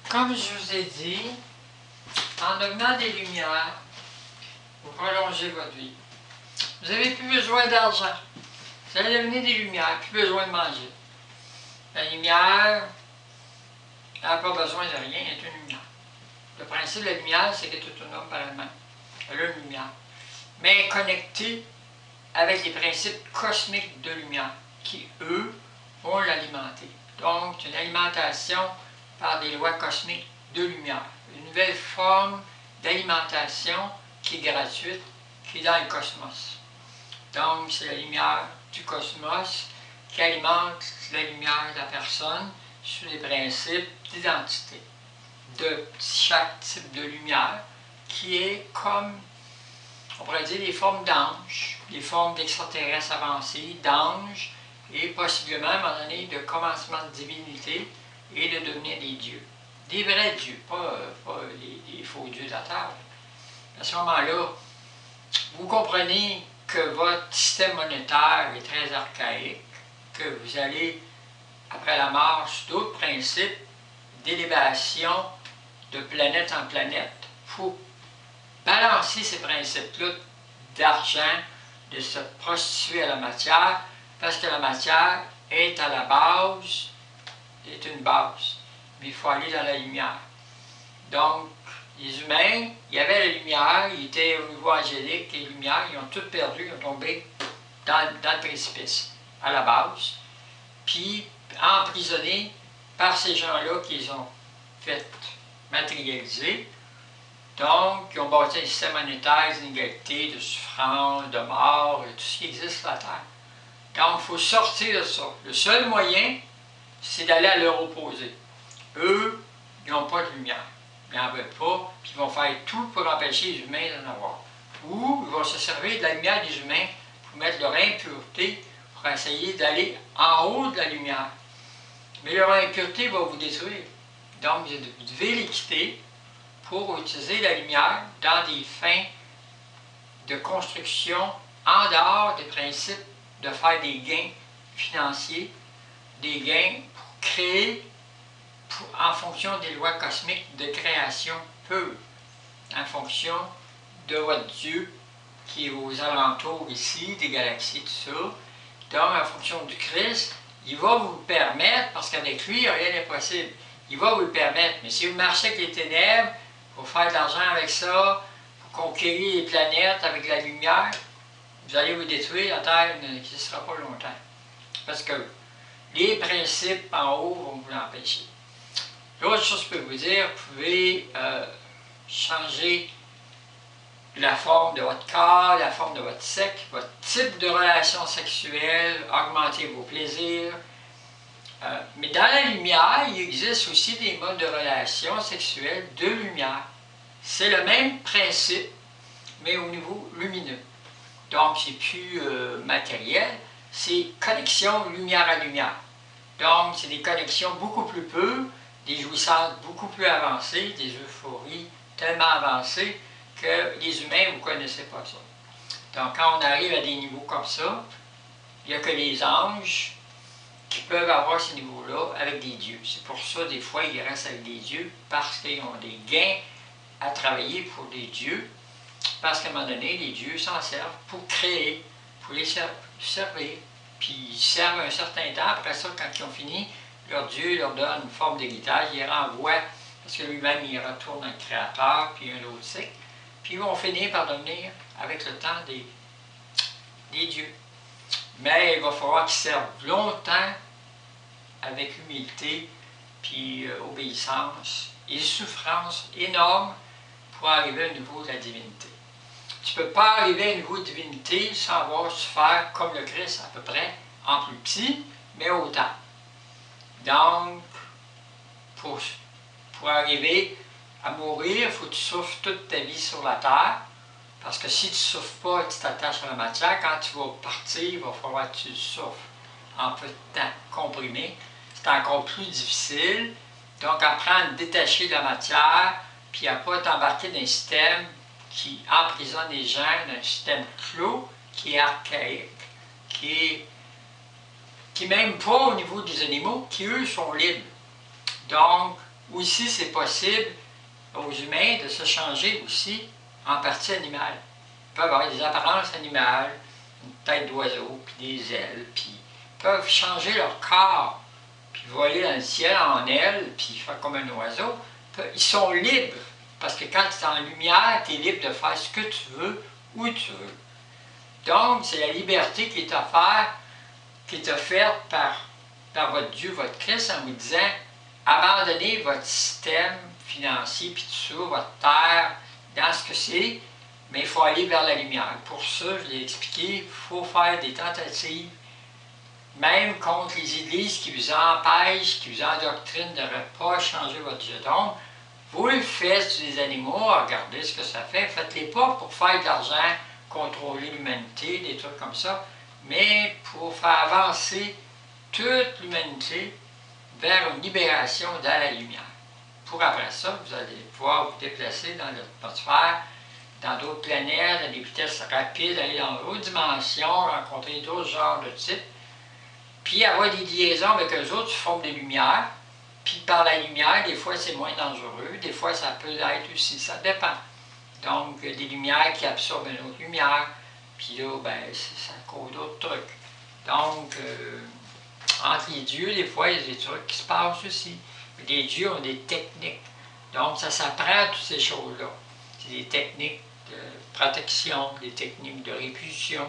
Comme je vous ai dit, en devenant des lumières, vous prolongez votre vie. Vous n'avez plus besoin d'argent. Vous allez devenir des lumières, plus besoin de manger. La lumière n'a pas besoin de rien, elle est une lumière. Le principe de la lumière, c'est qu'elle est autonome par elle-même. Elle a une lumière. Mais elle est connectée avec les principes cosmiques de lumière, qui, eux, vont l'alimenter. Donc, une alimentation par des lois cosmiques de lumière. Une nouvelle forme d'alimentation qui est gratuite, qui est dans le cosmos. Donc, c'est la lumière du cosmos qui alimente la lumière de la personne sur les principes d'identité de chaque type de lumière, qui est comme, on pourrait dire, des formes d'anges, des formes d'extraterrestres avancés, d'anges, et possiblement, à un moment donné, de commencement de divinité et de devenir des dieux. Des vrais dieux, pas les faux dieux de la Terre. À ce moment-là, vous comprenez que votre système monétaire est très archaïque, que vous allez, après la mort, sur d'autres principes d'élévation de planète en planète. Il faut balancer ces principes-là d'argent, de se prostituer à la matière, parce que la matière est à la base, est une base. Mais il faut aller dans la lumière. Donc, les humains, il y avait la lumière, ils étaient au niveau angélique, et les lumières, ils ont tout perdu, ils ont tombé dans le précipice, à la base. Puis, emprisonnés par ces gens-là qu'ils ont fait matérialiser. Donc, ils ont bâti un système monétaire d'inégalité, de souffrance, de mort, tout ce qui existe sur la Terre. Donc, il faut sortir de ça. Le seul moyen, c'est d'aller à leur opposé. Eux, ils n'ont pas de lumière. Ils n'en veulent pas, puis ils vont faire tout pour empêcher les humains d'en avoir. Ou ils vont se servir de la lumière des humains pour mettre leur impureté, pour essayer d'aller en haut de la lumière. Mais leur impureté va vous détruire. Donc, vous devez les quitter pour utiliser la lumière dans des fins de construction en dehors des principes de faire des gains financiers, des gains pour créer en fonction des lois cosmiques de création pure, en fonction de votre Dieu qui est aux alentours ici, des galaxies, tout ça. Donc, en fonction du Christ, il va vous permettre, parce qu'avec lui, rien n'est possible, il va vous le permettre. Mais si vous marchez avec les ténèbres, pour faire de l'argent avec ça, pour conquérir les planètes avec la lumière, vous allez vous détruire, la Terre n'existera pas longtemps. Parce que les principes en haut vont vous l'empêcher. L'autre chose que je peux vous dire, vous pouvez changer la forme de votre corps, la forme de votre sexe, votre type de relation sexuelle, augmenter vos plaisirs. Mais dans la lumière, il existe aussi des modes de relation sexuelle de lumière. C'est le même principe, mais au niveau lumineux. Donc, c'est plus matériel, c'est connexion lumière à lumière. Donc, c'est des connexions beaucoup plus pures, des jouissances beaucoup plus avancées, des euphories tellement avancées que les humains, vous ne connaissez pas ça. Donc, quand on arrive à des niveaux comme ça, il n'y a que les anges qui peuvent avoir ces niveaux-là avec des dieux. C'est pour ça, des fois, ils restent avec des dieux, parce qu'ils ont des gains à travailler pour des dieux, parce qu'à un moment donné, les dieux s'en servent pour créer, pour les servir. Puis ils servent un certain temps, après ça, quand ils ont fini, leur Dieu leur donne une forme d'héritage, il les renvoie, parce que lui-même, il retourne dans le Créateur, puis un autre cycle. Puis ils vont finir par devenir, avec le temps, des dieux. Mais il va falloir qu'ils servent longtemps avec humilité, puis obéissance et souffrance énorme pour arriver au niveau de la divinité. Tu ne peux pas arriver au niveau de divinité sans avoir souffert comme le Christ, à peu près, en plus petit, mais autant. Donc, pour arriver à mourir, il faut que tu souffres toute ta vie sur la terre, parce que si tu ne souffres pas, tu t'attaches à la matière, quand tu vas partir, il va falloir que tu souffres en peu de temps comprimé. C'est encore plus difficile. Donc, apprendre à te détacher de la matière, puis à ne pas t'embarquer dans un système qui emprisonne les gens, dans un système clos, qui est archaïque, qui est même pas au niveau des animaux, qui eux sont libres. Donc, Ou ici, c'est possible aux humains de se changer aussi en partie animale. Ils peuvent avoir des apparences animales, une tête d'oiseau, puis des ailes, puis ils peuvent changer leur corps, puis voler dans le ciel en ailes, puis faire comme un oiseau. Ils sont libres, parce que quand tu es en lumière, tu es libre de faire ce que tu veux, où tu veux. Donc, c'est la liberté qui est offerte, qui est offerte par votre Dieu, votre Christ, en vous disant, abandonnez votre système financier, puis tout ça, votre terre, dans ce que c'est, mais il faut aller vers la lumière. Pour ça, je l'ai expliqué, il faut faire des tentatives, même contre les églises qui vous empêchent, qui vous endoctrinent de ne pas changer votre jeton. Vous le faites sur les animaux, regardez ce que ça fait. Faites-les pas pour faire de l'argent, contrôler l'humanité, des trucs comme ça, mais pour faire avancer toute l'humanité vers une libération dans la lumière. Pour après ça, vous allez pouvoir vous déplacer dans l'atmosphère, dans d'autres planètes, à des vitesses rapides, aller dans d'autres dimensions, rencontrer d'autres genres de types, puis avoir des liaisons avec eux autres sous forme de lumière. Puis par la lumière, des fois c'est moins dangereux, des fois ça peut l'être aussi, ça dépend. Donc des lumières qui absorbent une autre lumière, puis là, ben, ça cause d'autres trucs. Donc, entre les dieux, des fois, il y a des trucs qui se passent aussi. Les dieux ont des techniques. Donc, ça s'apprend toutes ces choses-là. C'est des techniques de protection, des techniques de répulsion,